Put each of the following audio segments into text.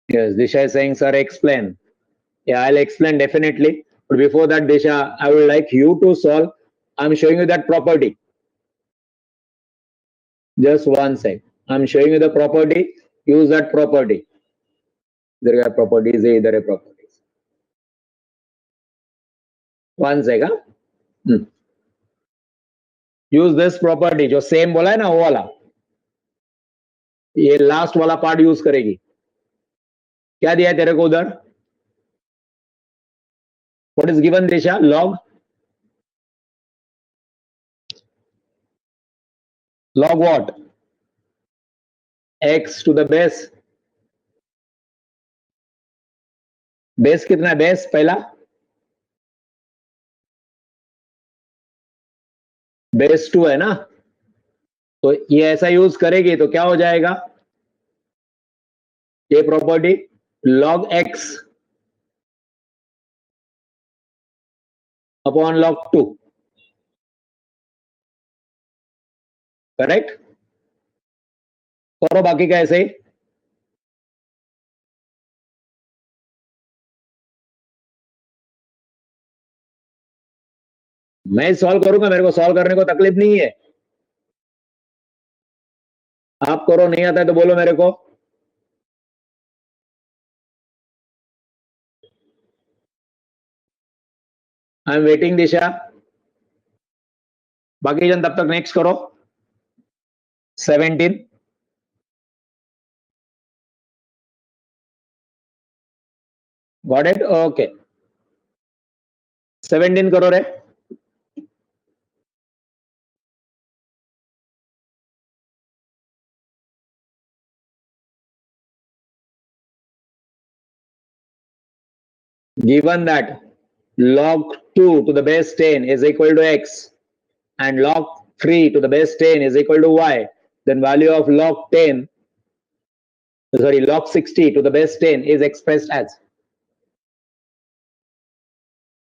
Yes, Disha is saying, sir, explain. Yeah, I'll explain definitely. But before that, Disha, I would like you to solve. I'm showing you that property. Just one sec. I'm showing you the property. Use that property. There are properties, there are properties. One sec, huh? Use this property. जो same बोला है ना वो वाला, ये last वाला part use करेगी. क्या दिया है तेरे को उधर? What is given, Disha? Log what? X to the base. Base कितना है? बेस पहला बेस 2 है ना, तो ये ऐसा यूज करेगी तो क्या हो जाएगा? ये property log x upon log 2, correct? करो बाकी का ऐसे ही. मैं सॉल्व करूंगा, मेरे को सॉल्व करने को तकलीफ नहीं है. आप करो, नहीं आता है तो बोलो मेरे को. आई एम वेटिंग दिशा. बाकी जन तब तक नेक्स्ट करो. 17 गॉट इट. ओके 17 करो रे. Given that log 2 to the base 10 is equal to x and log 3 to the base 10 is equal to y, then value of log 60 to the base 10 is expressed as.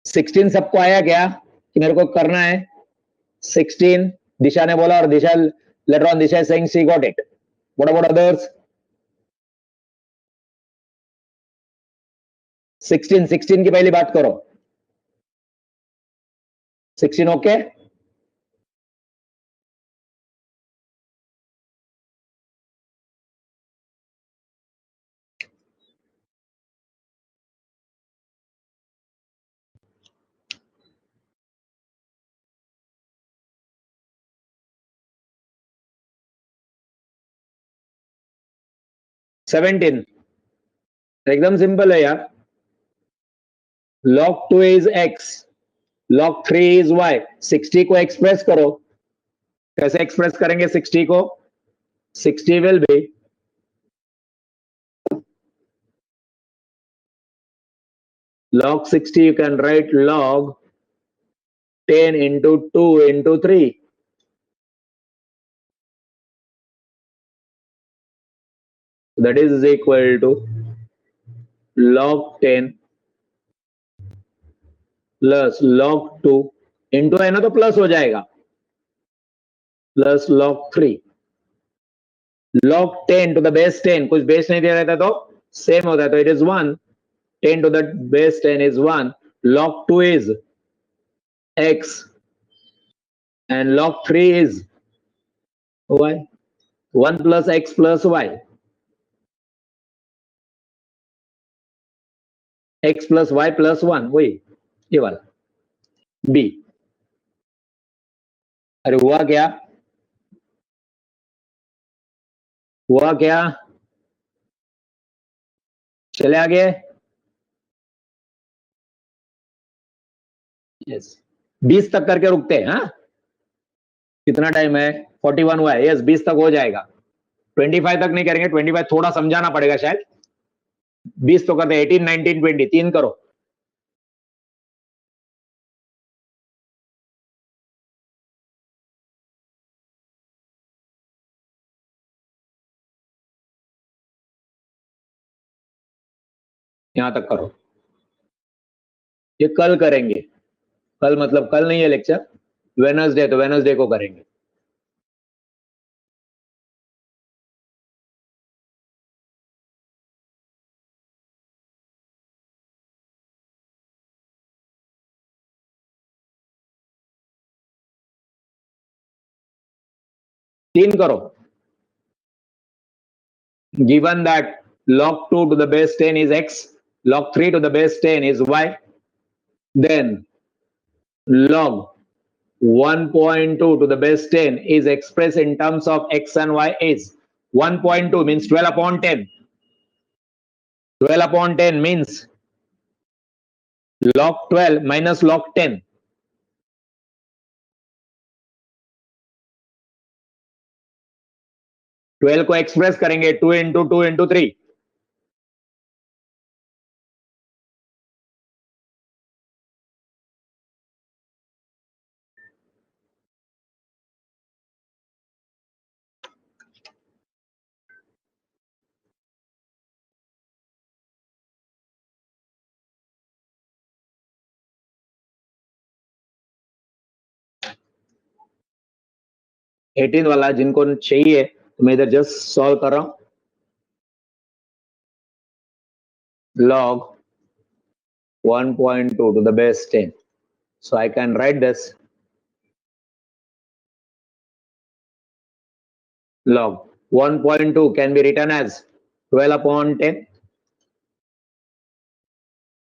16 सबको आया क्या कि मेरे को करना है? 16 दिशा ने बोला, और दिशा later on Disha saying she got it. What about others? 16 की पहली बात करो. 16 ओके. सेवेंटीन एकदम सिंपल है यार. log 2 is x, log 3 is y. 60 को एक्सप्रेस करो. कैसे एक्सप्रेस करेंगे 60 को? 60 will be log 60, you can write log 10 into 2 into 3. That is equal to log 10 plus log 2 into है ना, तो प्लस हो जाएगा, plus log 3. log 10 to the base 10, कुछ बेस नहीं दे रहता तो सेम होता है, तो it is 1. 10 to the base 10 is 1. log 2 is x and log 3 is y. 1 plus x plus y. x plus y plus 1, वही ये वाला b. अरे हुआ क्या? हुआ क्या? चले आगे. यस 20 तक करके रुकते हैं. हाँ कितना टाइम है? 41 हुआ है. यस 20 तक हो जाएगा. 25 तक नहीं करेंगे. 25 थोड़ा समझाना पड़ेगा शायद. 20 तो करते. 18 19 20 3 करो. यहां तक करो. ये कल करेंगे. कल मतलब कल नहीं है लेक्चर, वेडनेसडे, तो वेडनेसडे को करेंगे. 3 करो. Given that log 2 to the base 10 is x, log 3 to the base 10 is y, then log 1.2 to the base 10 is expressed in terms of x and y is 1.2 means 12 upon 10. 12 upon 10 means log 12 minus log 10. 12 को express करेंगे 2 into 2 into 3. Eighteen वाला जिनको चाहिए तो मैं इधर just solve कर रहा हूं. Log 1.2 to the base 10. So I can write this log 1.2 can be written as 12 upon 10.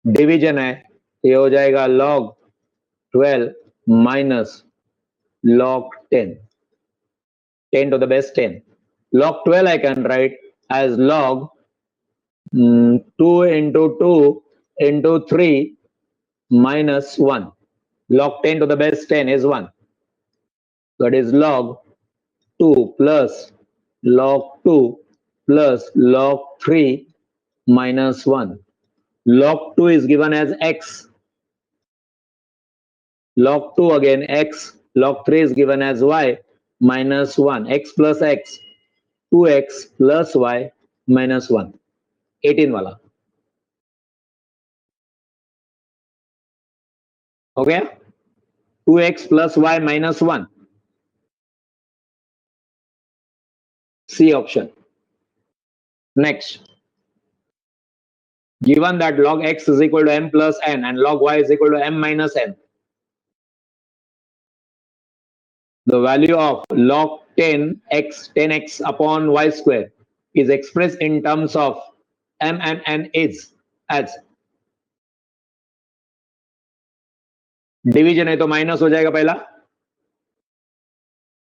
Division है ये हो जाएगा log 12 minus log 10. 10 to the base 10. Log 12 I can write as log 2 into 2 into 3 minus 1. Log 10 to the base 10 is 1. That is log 2 plus log 2 plus log 3 minus 1. Log 2 is given as x. Log 2 again x. Log 3 is given as y minus 1. X plus x. 2x plus y minus 1. 18 वाला. Okay? 2x plus y minus 1. C option. Next. Given that log x is equal to m plus n and log y is equal to m minus n, the value of log 10x upon y square is expressed in terms of m and n is as. Division है तो minus हो जाएगा पहला.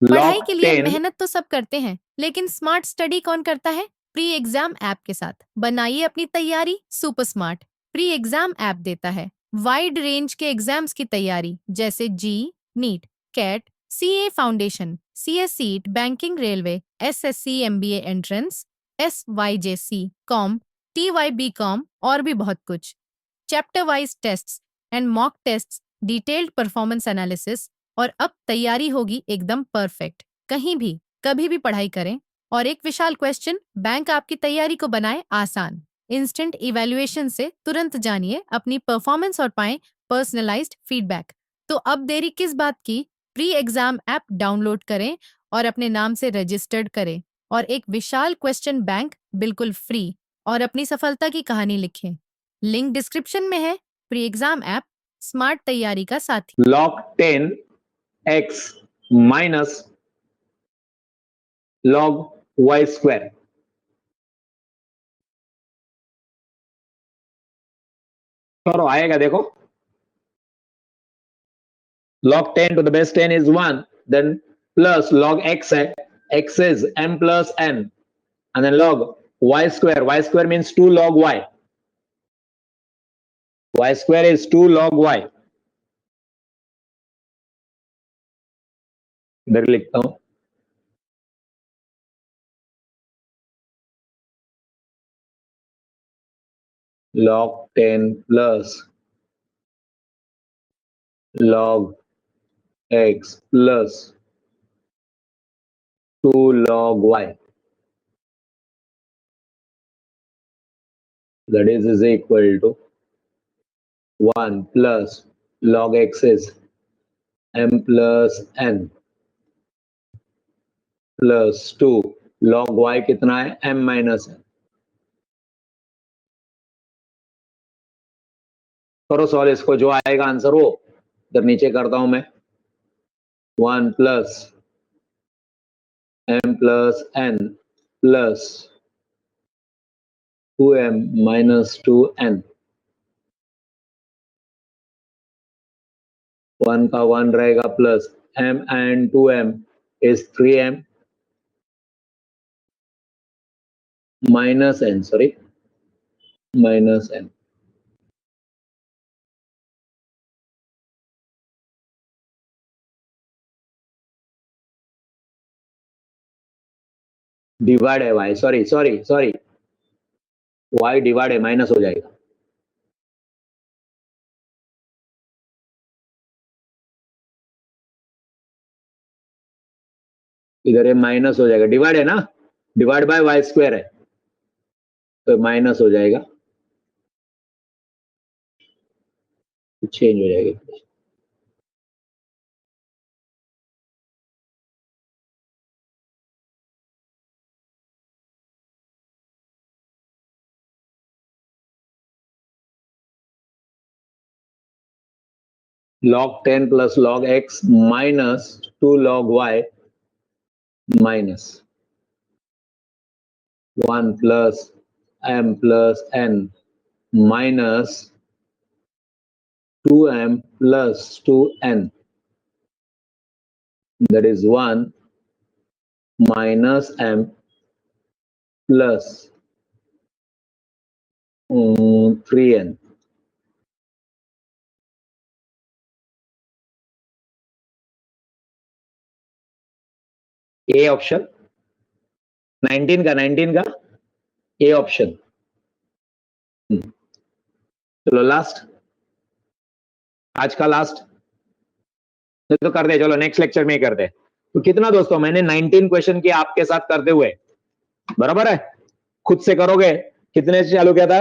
पढ़ाई log के लिए 10 मेहनत तो सब करते हैं, लेकिन स्मार्ट स्टडी कौन करता है? प्री एग्जाम ऐप के साथ बनाइए अपनी तैयारी super smart. Pre exam app देता है वाइड रेंज के एग्जाम्स की तैयारी जैसे JEE, NEET, CAT, CA foundation, CS CET, banking, railway, SSC, MBA entrance, SYJC, com, TYB com और भी बहुत कुछ. Chapter wise tests and mock tests, detailed performance analysis और अब तैयारी होगी एकदम परफेक्ट. कहीं भी कभी भी पढ़ाई करें और एक विशाल क्वेश्चन बैंक आपकी तैयारी को बनाए आसान. इंस्टेंट इवैल्यूएशन से तुरंत जानिए अपनी परफॉर्मेंस और पाएं पर्सनलाइज्ड फीडबैक. तो अब देरी किस बात की? प्री एग्जाम ऐप डाउनलोड करें और अपने नाम से रजिस्टर्ड करें और एक विशाल क्वेश्चन बैंक बिल्कुल फ्री और अपनी सफलता की कहानी लिखें. लिंक डिस्क्रिप्शन में है. प्री एग्जाम ऐप स्मार्ट तैयारी का साथी. log 10x minus log y square. करो आएगा देखो. log 10 to the base 10 is 1, then plus log x है, x is m plus n, and then log y square means 2 log y. Y square is 2 log y. इधर लिखता हूं log 10 plus log x plus 2 log y, that is equal to 1 plus log x is m plus n plus 2 log y कितना है m minus n. करो solve इसको, जो आएगा answer वो इधर नीचे करता हूं मैं. 1 plus m plus n plus 2m minus 2n, 1 का 1 रहेगा plus m and 2m is 3m minus n, sorry, minus n. Divide है y, sorry sorry sorry, y divide है, माइनस हो जाएगा। इधर ये माइनस हो जाएगा, डिवाइड है ना, डिवाइड बाय वाई स्क्वायर है तो माइनस हो जाएगा, चेंज हो जाएगी। log 10 plus log x minus 2 log y minus 1 plus m plus n minus 2m plus 2n, that is 1 minus m plus 3n. A option 19 का A option. चलो last, आज का लास्ट तो कर दे, चलो नेक्स्ट लेक्चर में ही कर दे। तो कितना दोस्तों, मैंने 19 क्वेश्चन किया आपके साथ करते हुए, बराबर है। खुद से करोगे, कितने से चालू किया था,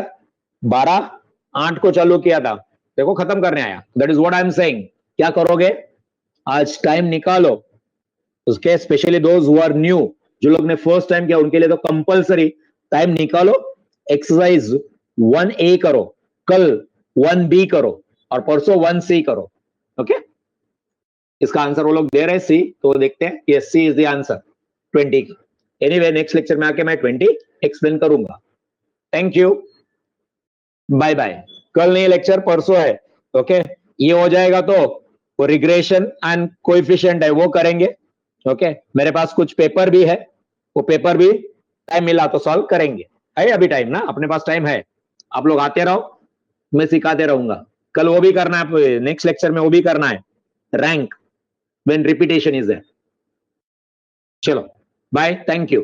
12-8 को चालू किया था, देखो खत्म करने आया। That is what I am saying. क्या करोगे, आज टाइम निकालो उसके, specially those who are new, जो लोग ने फर्स्ट टाइम किया उनके लिए तो कंपलसरी टाइम निकालो। एक्सरसाइज 1A करो, कल 1B करो और परसों 1C करो। ओके, इसका आंसर वो लोग दे रहे हैं सी, तो देखते हैं। Yes, C is the answer 20 का। एनीवे, नेक्स्ट लेक्चर में आके मैं 20 एक्सप्लेन करूंगा। Thank you, bye bye. कल नहीं लेक्चर, परसों है। ओके, ये हो जाएगा तो वो रिग्रेशन एंड कोएफिशिएंट है वो करेंगे। ओके, मेरे पास कुछ पेपर भी है, वो पेपर भी टाइम मिला तो सॉल्व करेंगे। है अभी टाइम ना, अपने पास टाइम है। आप लोग आते रहो, मैं सिखाते रहूंगा। कल वो भी करना है, नेक्स्ट लेक्चर में वो भी करना है, rank when repetition is there. चलो बाय, थैंक यू।